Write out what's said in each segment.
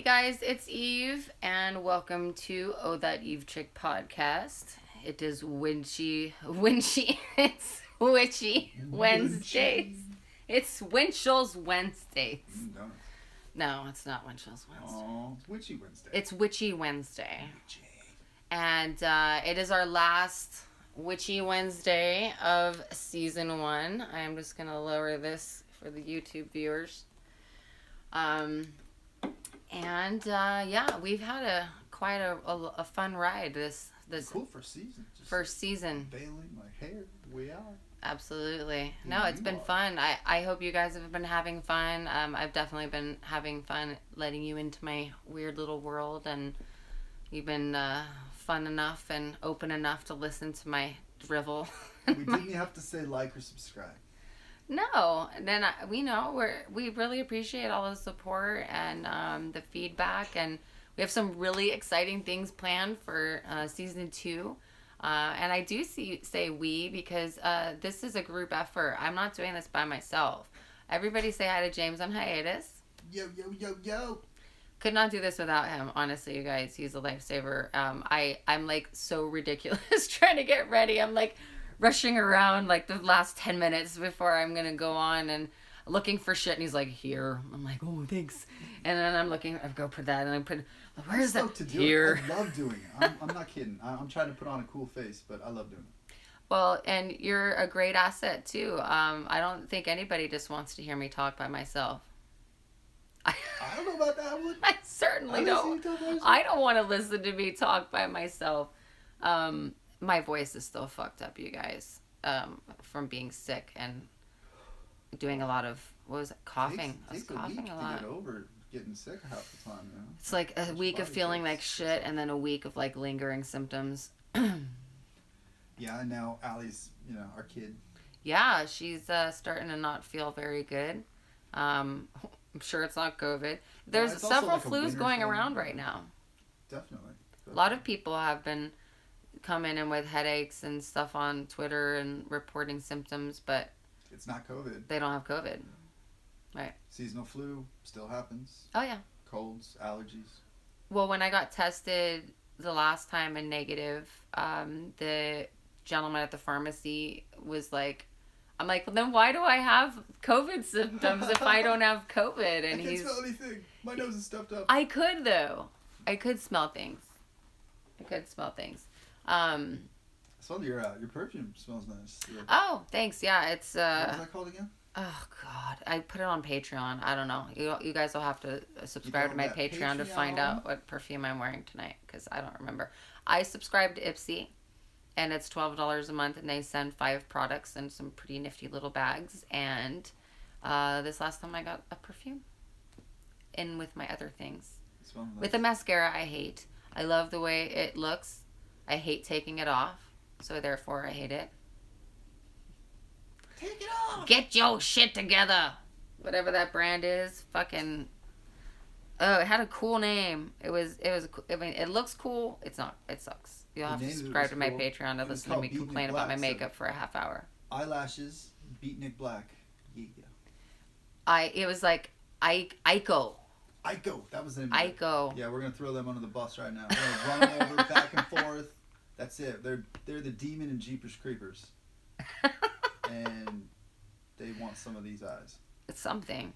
Hey guys, it's Eve, and welcome to Oh That Eve Chick podcast. It is it's Witchy Wednesdays. It's Winchell's Wednesdays. No. No, it's not Winchell's Wednesday. Oh, it's Witchy Wednesday. It's Witchy Wednesday. Witchy. And it is our last Witchy Wednesday of season 1. I am just going to lower this for the YouTube viewers. We've had quite a fun ride this cool first season. First season. Bailing my hair the way out. Absolutely. No, it's been fun. I hope you guys have been having fun. I've definitely been having fun letting you into my weird little world, and you've been fun enough and open enough to listen to my drivel. We didn't have to say like or subscribe. No, and then we really appreciate all the support and the feedback, and we have some really exciting things planned for season 2. And I do say we because this is a group effort. I'm not doing this by myself. Everybody say hi to James on hiatus. Yo, yo, yo, yo. Could not do this without him. Honestly, you guys, he's a lifesaver. I'm like so ridiculous trying to get ready. I'm like rushing around like the last 10 minutes before I'm going to go on and looking for shit. And he's like, here. I'm like, oh, thanks. And then I go put that and I put, where's that? Here. I love doing it. I'm not kidding. I'm trying to put on a cool face, but I love doing it. Well, and you're a great asset too. I don't think anybody just wants to hear me talk by myself. I don't know about that one. I certainly don't. I don't want to listen to me talk by myself. My voice is still fucked up, you guys, from being sick and doing a lot of, coughing. I was coughing a lot. To get over getting sick half the time, you know? It's like a week of feeling like shit and then a week of like lingering symptoms. Yeah, and now Allie's, our kid. Yeah, she's starting to not feel very good. I'm sure it's not COVID. There's several flus going around right now. Definitely. A lot of people have been coming in with headaches and stuff on Twitter and reporting symptoms, but it's not COVID. They don't have COVID. Right. Seasonal flu still happens. Oh, yeah. Colds, allergies. Well, when I got tested the last time and negative, the gentleman at the pharmacy was like, I'm like, well, then why do I have COVID symptoms if I don't have COVID? And I can't smell anything. My nose is stuffed up. I could, though. I could smell things. I smell your perfume smells nice. Oh, thanks. Yeah, it's what was that called again? Oh God, I put it on Patreon. I don't know. You guys will have to subscribe to my Patreon to find out what perfume I'm wearing tonight because I don't remember. I subscribe to Ipsy, and it's $12 a month, and they send 5 products and some pretty nifty little bags. And this last time I got a perfume, in with my other things. Nice. With a mascara, I hate. I love the way it looks. I hate taking it off, so therefore I hate it. Take it off. Get your shit together. Whatever that brand is, fucking. Oh, it had a cool name. It was. I mean, it looks cool. It's not. It sucks. You'll have to subscribe to my Patreon to listen to me complain about my makeup for a half hour. Eyelashes, Beatnik Black. Yeah. It was like Ico. Ico. That was the name. Ico. Yeah, we're gonna throw them under the bus right now. We're gonna run them over back and forth. That's it. They're the demon and Jeepers Creepers. And they want some of these eyes. It's something.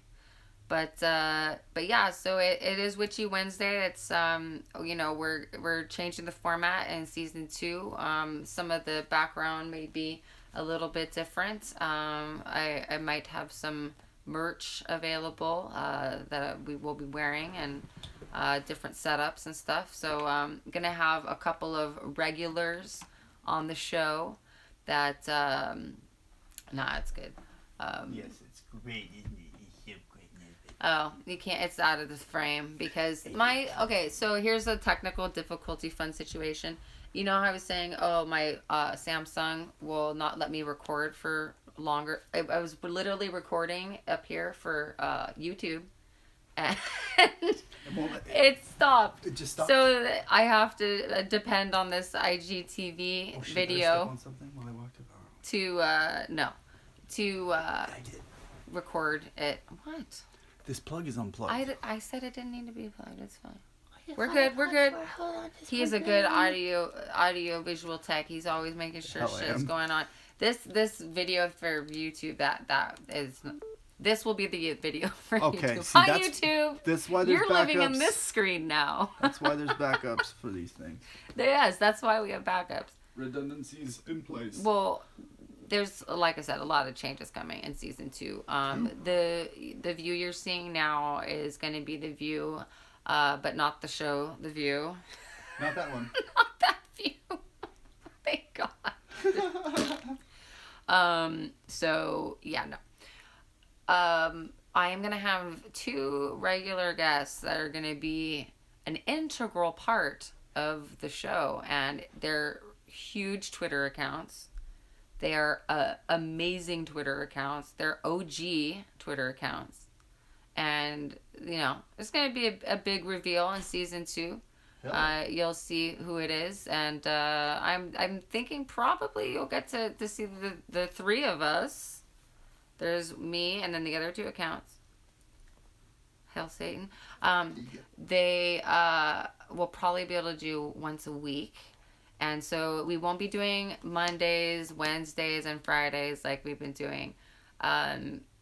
But yeah, so it is Witchy Wednesday. It's we're changing the format in season 2. Some of the background may be a little bit different. I might have some merch available that we will be wearing and different setups and stuff. So I'm gonna have a couple of regulars on the show that nah, it's good. Yes, it's great, isn't it? It's so great. Oh, you can't. It's out of the frame because so here's a technical difficulty fun situation. You know how I was saying, my Samsung will not let me record for longer. I was literally recording up here for YouTube, and it stopped. It just stopped. So I have to depend on this IGTV video. I step on something while I walked up. To record it. What? This plug is unplugged. I said it didn't need to be plugged. It's fine. Okay, We're hold good. on, We're good. Hold on. He is a good audio visual tech. He's always making sure Hell, I shit's am. going on. This video for YouTube that is this will be the video for Okay, YouTube. see, Hi that's- YouTube. That's why there's You're backups. living in this screen now. That's why there's backups for these things. Yes, that's why we have backups. Redundancies in place. Well, there's, like I said, a lot of changes coming in season 2. The view you're seeing now is going to be the view, but not the show, the view. Not that one. Not that view. Thank God. So yeah, no. I am gonna have 2 regular guests that are gonna be an integral part of the show, and they're huge Twitter accounts. They are amazing Twitter accounts. They're OG Twitter accounts. And, you know, it's going to be a big reveal in season 2. You'll see who it is. And I'm thinking probably you'll get to see the 3 of us. There's me and then the other 2 accounts. Hail Satan. They will probably be able to do once a week. And so we won't be doing Mondays, Wednesdays, and Fridays like we've been doing.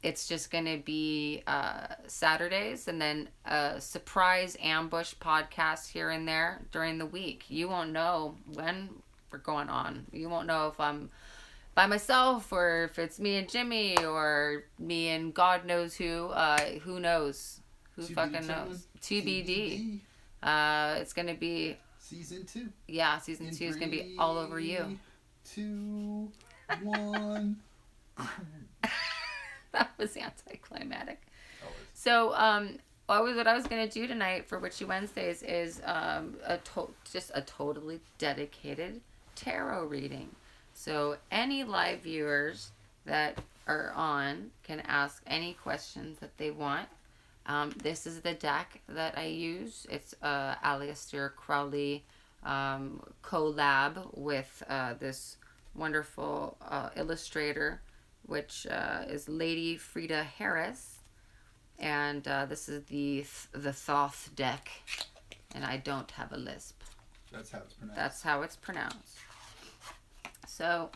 It's just going to be Saturdays and then a surprise ambush podcast here and there during the week. You won't know when we're going on. You won't know if I'm by myself or if it's me and Jimmy or me and God knows who. Who knows? Who fucking knows? TBD. It's going to be... Season 2. Yeah, season 2 is going to be all over you. 2, 1. That was anticlimactic. Always. So, what I was going to do tonight for Witchy Wednesdays is just a totally dedicated tarot reading. So, any live viewers that are on can ask any questions that they want. This is the deck that I use. It's Aleister Crowley collab with this wonderful illustrator, which is Lady Frida Harris. And this is the Thoth deck. And I don't have a lisp. That's how it's pronounced. That's how it's pronounced. So,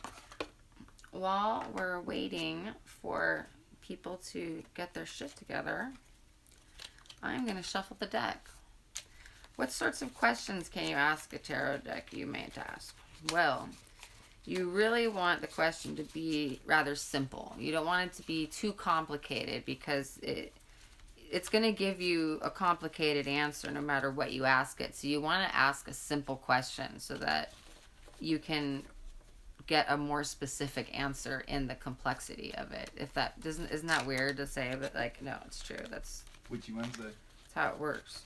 while we're waiting for people to get their shit together, I'm going to shuffle the deck. What sorts of questions can you ask a tarot deck, you may ask? Well, you really want the question to be rather simple. You don't want it to be too complicated because it's going to give you a complicated answer no matter what you ask it. So you want to ask a simple question so that you can get a more specific answer in the complexity of it. If that isn't that weird to say, but like, no, it's true. That's Witchy Wednesday. That's how it works.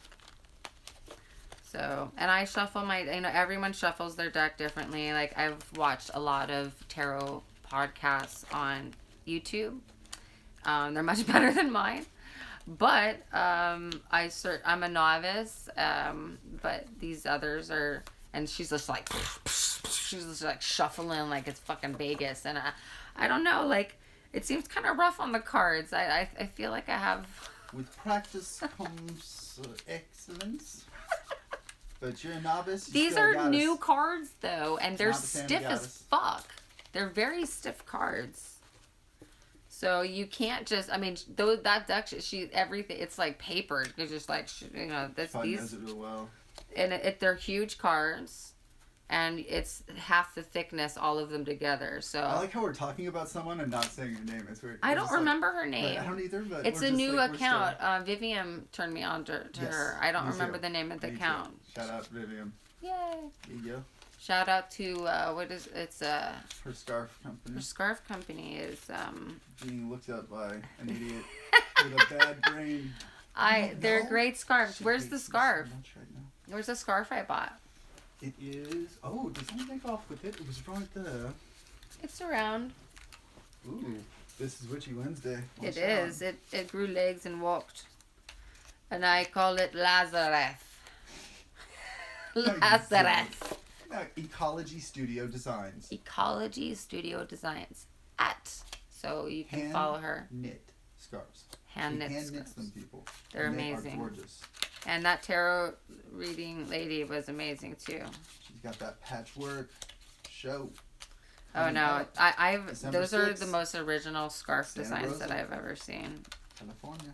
So, and I shuffle everyone shuffles their deck differently. Like, I've watched a lot of tarot podcasts on YouTube. They're much better than mine. But, I'm a novice. But these others are, and she's just like shuffling like it's fucking Vegas. And I don't know, like, it seems kind of rough on the cards. I feel like I have... With practice comes excellence. But you're a novice. These are new cards, though, and they're stiff as fuck. They're very stiff cards. So you can't just, that deck, everything, it's like papered. You're just like, Probably knows it real well. And they're huge cards. And it's half the thickness, all of them together. So I like how we're talking about someone and not saying her name. It's weird. I don't remember her name. I don't either. But it's a new account. Vivian turned me on to yes, her. I don't remember the name of the account. Shout out Vivian. Yay! There you go. Shout out to her scarf company. Her scarf company is being looked at by an idiot with a bad brain. They're great scarves. Where's the scarf? Right now. Where's the scarf I bought? It is. Oh, did someone take off with it? It was right there. It's around. Ooh, this is Witchy Wednesday. It is. It grew legs and walked. And I call it Lazarus. Lazarus. Ecology Studio Designs. Ecology Studio Designs. So you can Hand follow her. Knit scarves. Hand She knit hand knits scarves. them, people. They're And amazing. They are gorgeous. And that tarot reading lady was amazing too. She's got that patchwork show. Oh no, December those are 6th, the most original scarf Santa designs Rosa, that I've ever seen. California.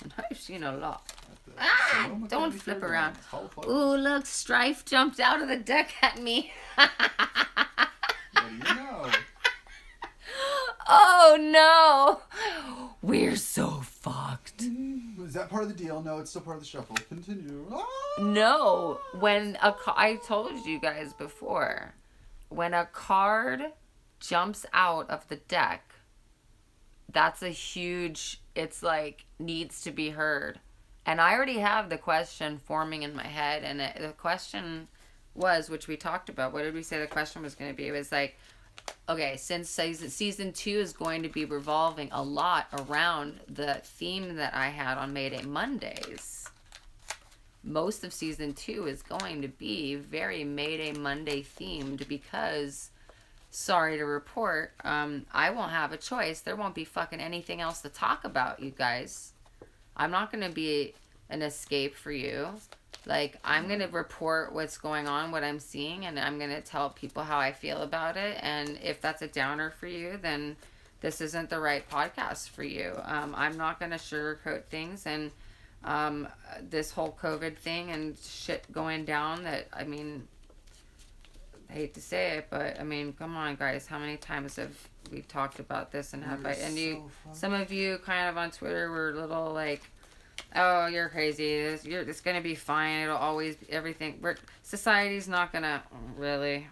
And I've seen a lot. At the Ah! Sonoma Don't County flip Fairgrounds, around. Hall of Flames. Ooh, look, Strife jumped out of the deck at me. What do you know? Oh no, we're so fucked. Is that part of the deal? No, it's still part of the shuffle. Continue. Ah! No, when I told you guys before, when a card jumps out of the deck, that's a huge, it's like, needs to be heard. And I already have the question forming in my head. And the question was, which we talked about, what did we say the question was going to be? It was like, okay, since season 2 is going to be revolving a lot around the theme that I had on Mayday Mondays, most of season 2 is going to be very Mayday Monday themed because, sorry to report, I won't have a choice. There won't be fucking anything else to talk about, you guys. I'm not going to be an escape for you. Like, I'm going to report what's going on, what I'm seeing, and I'm going to tell people how I feel about it. And if that's a downer for you, then this isn't the right podcast for you. I'm not going to sugarcoat things. And this whole COVID thing and shit going down that, I mean, I hate to say it, but I mean, come on, guys. How many times have we talked about this and have I? And you, some of you, kind of on Twitter, were a little like, "Oh, you're crazy. It's gonna be fine. It'll always be everything. Society's not gonna really.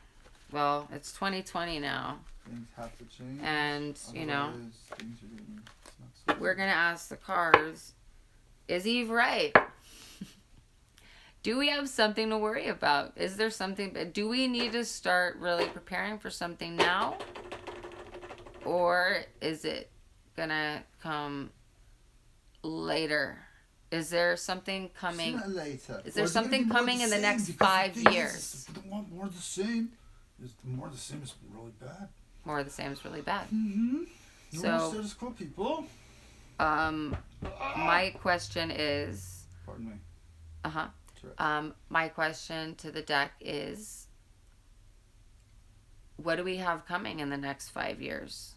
Well, it's 2020 now, Things have to change. and you know, things are getting, it's not so we're gonna ask the cards: is Eve right? Do we have something to worry about? Is there something? Do we need to start really preparing for something now? Or is it gonna come later? Is there something coming? Sooner or later. Is there Or is it gonna something be more coming the in the same? next Because 5 the thing years? Is, if we want more of the same, is the more of the same is really bad. More of the same is really bad. Mm-hmm. No more So, status quo, people. my question is, Pardon me. my question to the deck is, what do we have coming in the next 5 years?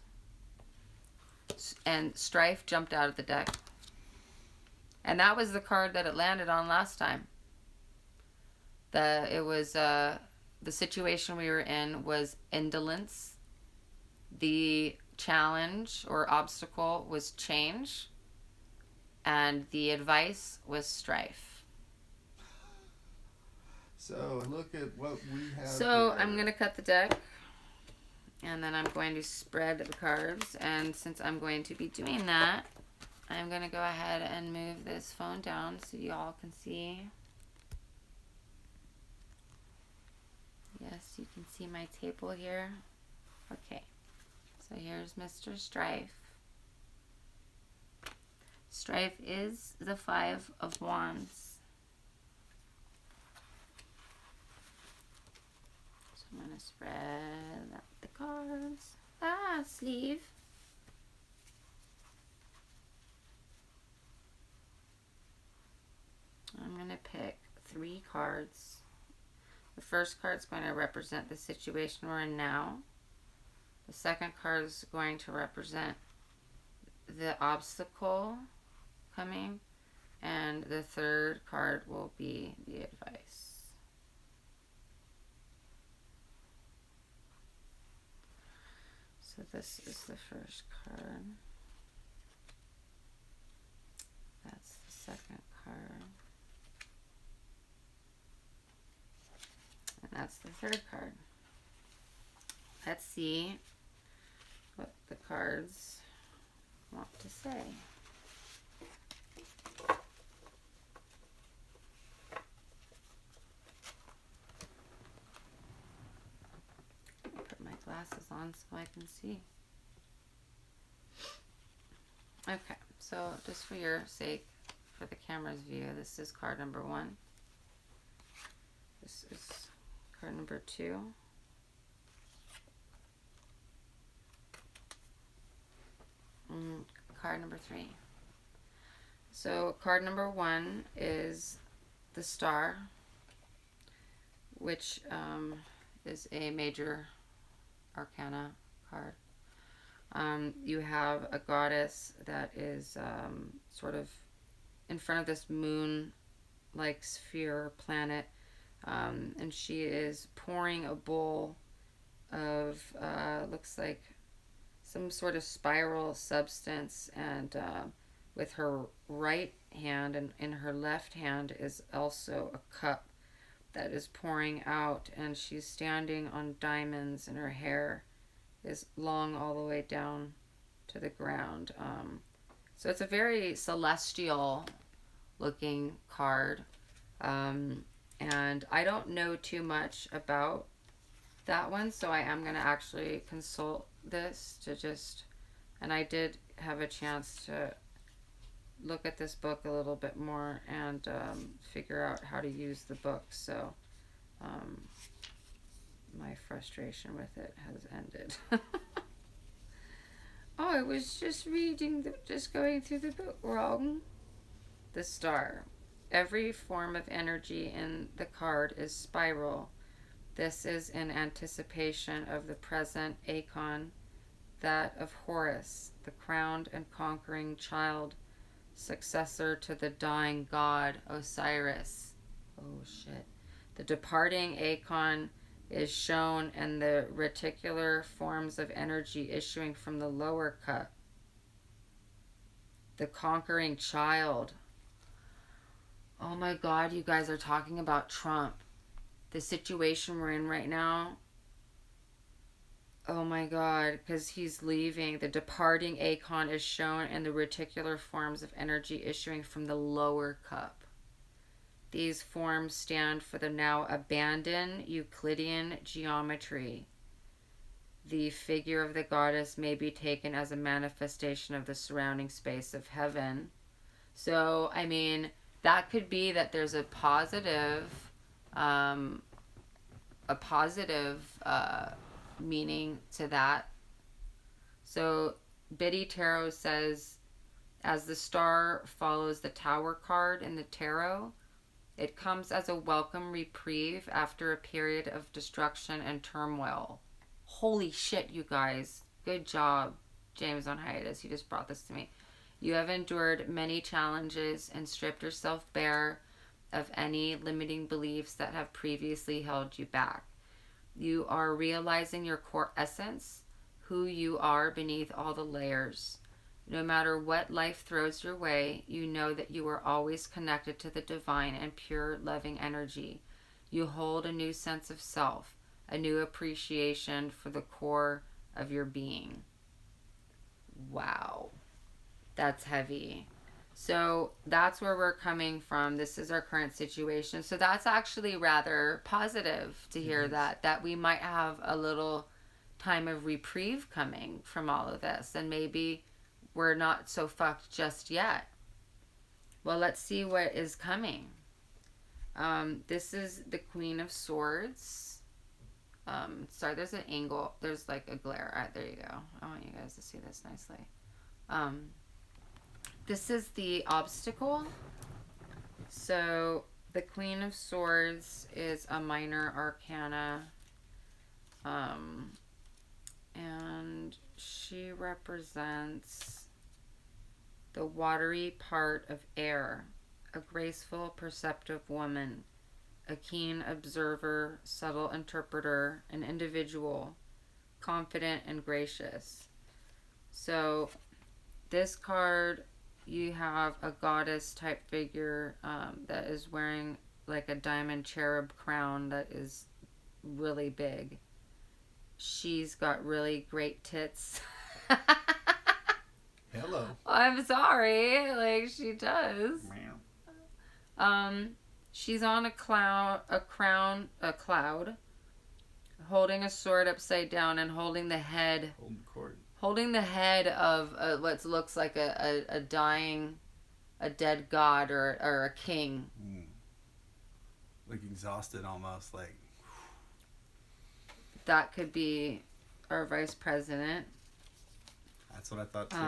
And Strife jumped out of the deck. And that was the card that it landed on last time. The situation we were in was indolence. The challenge or obstacle was change. And the advice was strife. So look at what we have. So here. I'm going to cut the deck. And then I'm going to spread the cards. And since I'm going to be doing that, I'm going to go ahead and move this phone down so you all can see. Yes, you can see my table here. Okay. So here's Mr. Strife. Strife is the 5 of Wands. So I'm going to spread out the cards. Sleeve. I'm going to pick 3 cards. The first card is going to represent the situation we're in now. The second card is going to represent the obstacle coming. And the third card will be the advice. So this is the first card. That's the second card. And that's the third card. Let's see what the cards want to say. Put my glasses on so I can see. Okay, so just for your sake, for the camera's view, this is card number 1. This is card number 2. Card number 3. So card number 1 is the Star, which is a major arcana card. You have a goddess that is sort of in front of this moon like sphere planet, and she is pouring a bowl of looks like some sort of spiral substance, and with her right hand, and in her left hand is also a cup that is pouring out, and she's standing on diamonds, and her hair is long all the way down to the ground. So it's a very celestial looking card. And I don't know too much about that one, so I am going to actually consult this to just. And I did have a chance to look at this book a little bit more and figure out how to use the book. So um, my frustration with it has ended. Oh, I was just just going through the book wrong. The Star. Every form of energy in the card is spiral. This is in anticipation of the present Acon, that of Horus, the crowned and conquering child, successor to the dying god Osiris. Oh shit. The departing Acon is shown in the reticular forms of energy issuing from the lower cup. The conquering child. Oh my god, you guys are talking about Trump. The situation we're in right now. Oh my god, because he's leaving. The departing Acon is shown in the reticular forms of energy issuing from the lower cup. These forms stand for the now abandoned Euclidean geometry. The figure of the goddess may be taken as a manifestation of the surrounding space of heaven. So, I mean, that could be that there's a positive um, meaning to that. So Biddy Tarot says, as the star follows the Tower card in the tarot, it comes as a welcome reprieve after a period of destruction and turmoil. Holy shit, you guys. Good job, James on Hiatus. You just brought this to me. You have endured many challenges and stripped yourself bare of any limiting beliefs that have previously held you back. You are realizing your core essence, who you are beneath all the layers. No matter what life throws your way, you know that you are always connected to the divine and pure, loving energy. You hold a new sense of self, a new appreciation for the core of your being. Wow. That's heavy. So that's where we're coming from. This is our current situation. So that's actually rather positive to hear that we might have a little time of reprieve coming from all of this, and maybe we're not so fucked just yet. Well, let's see what is coming. This is the Queen of Swords. Sorry, there's an angle. There's like a glare. There you go. I want you guys to see this nicely. This is the obstacle. So the Queen of Swords is a minor arcana. And she represents the watery part of air, a graceful, perceptive woman, a keen observer, subtle interpreter, an individual, confident and gracious. So this card, you have a goddess type figure that is wearing like a diamond cherub crown that is really big. She's got really great tits. Hello. I'm sorry, like she does. She's on a cloud, holding a sword upside down and holding the head. Holding the head of what looks like a dead god or a king. Like exhausted almost, like. That could be our vice president. That's what I thought too.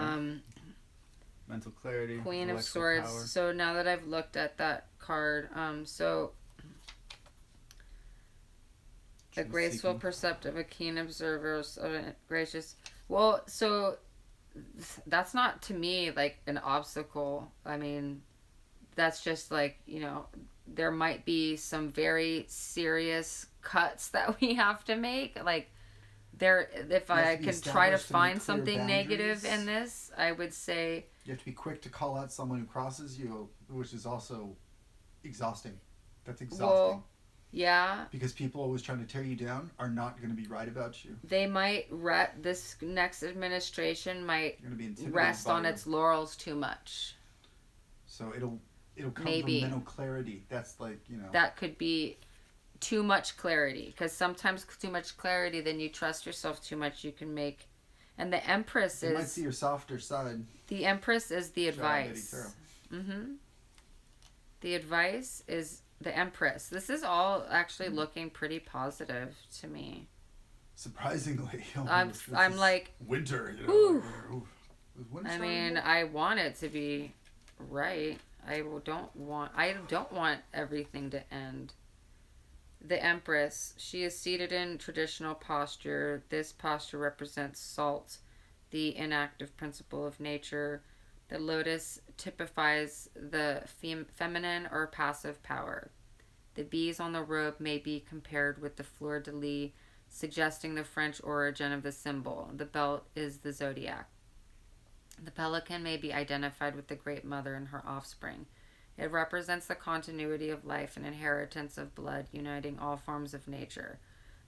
Mental clarity. Queen of Intellectual Swords. power. So now that I've looked at that card, so a graceful Truth-seeking. perceptive, a keen observer, so gracious. Well, so that's not to me like an obstacle. I mean, that's just like, there might be some very serious cuts that we have to make. Like, there, if You have I to be could try to established to make find clear something negative boundaries. in this, I would say, You have to be quick to call out someone who crosses you, which is also exhausting. That's exhausting. well, yeah, Because people always trying to tear you down are not going to be right about you. they might this next administration might You're going to be intimidated rest by on you. its laurels too much. So it'll come Maybe. from mental clarity. That's like, That could be too much clarity, because sometimes too much clarity, then you trust yourself too much, you can make. And the Empress you might is see your softer side. the Empress is the advice. Tarot. Mm-hmm. The advice is the Empress. This is all actually looking pretty positive to me. Surprisingly. I'm like, winter. whew. Winter I starting mean, yet? I want it to be right. I don't want everything to end. The Empress, she is seated in traditional posture. This posture represents salt, the inactive principle of nature. The lotus typifies the feminine or passive power. The bees on the robe may be compared with the fleur de lis, suggesting the French origin of the symbol. The belt is the zodiac. The pelican may be identified with the Great Mother and her offspring. It represents the continuity of life and inheritance of blood, uniting all forms of nature.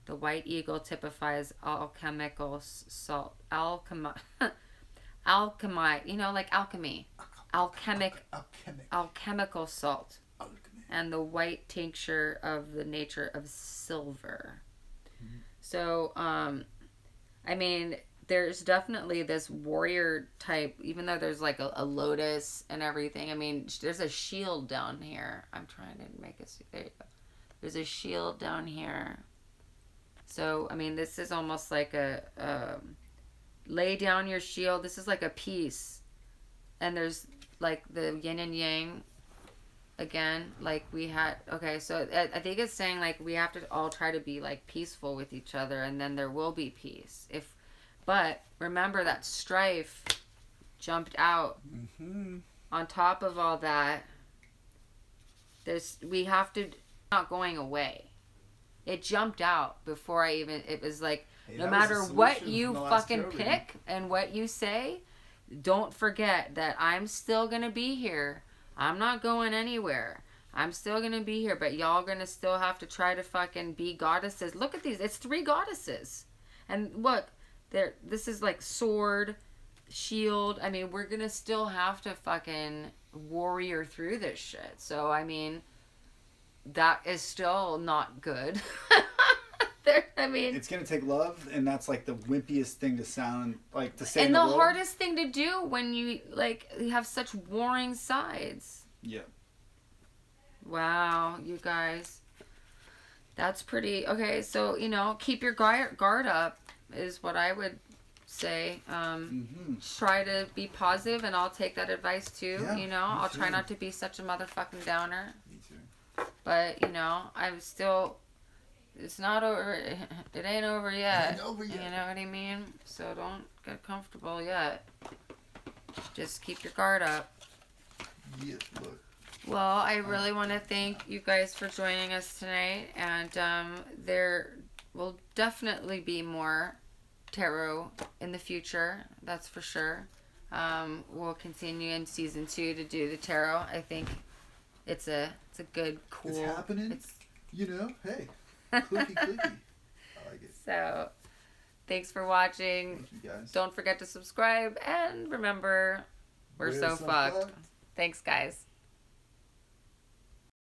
The white eagle typifies alchemical salt, like alchemy, alchemical salt, Alchemy. and the white tincture of the nature of silver. Mm-hmm. So, I mean, there's definitely this warrior type, even though there's like a lotus and everything. I mean, there's a shield down here. I'm trying to make it. There you go. There's a shield down here. So, I mean, this is almost like a lay down your shield. This is like a peace. And there's like the yin and yang again. Like we had, okay, so I think it's saying like we have to all try to be like peaceful with each other, and then there will be peace. But remember that strife jumped out. Mm-hmm. On top of all that, we have to not going away. It jumped out before it was like, Hey, no that was matter the what solution you from the last fucking tarot reading. pick and what you say, don't forget that I'm still gonna be here. I'm not going anywhere. I'm still gonna be here, but y'all gonna still have to try to fucking be goddesses. Look at these. It's 3 goddesses. And look, this is like sword, shield. I mean, we're gonna still have to fucking warrior through this shit. So, I mean, that is still not good. I mean, It's gonna take love, and that's like the wimpiest thing to sound like to say. and in the the world. hardest thing to do when you have such warring sides. Yeah. Wow, you guys, that's pretty okay. So keep your guard up is what I would say. Try to be positive, and I'll take that advice too. Yeah, I'll try too. not to be such a motherfucking downer. Me too. But I'm still. It's not over. It ain't over yet. It ain't over yet. You know what I mean? So don't get comfortable yet. Just keep your guard up. Yeah, look. Well, I really want to thank you guys for joining us tonight, and there will definitely be more tarot in the future. That's for sure. We'll continue in season 2 to do the tarot. I think it's a good, cool. It's happening. Hey, clicky. I like it. So, thanks for watching. Thank you guys. Don't forget to subscribe, and remember, we're so fucked. Thanks, guys.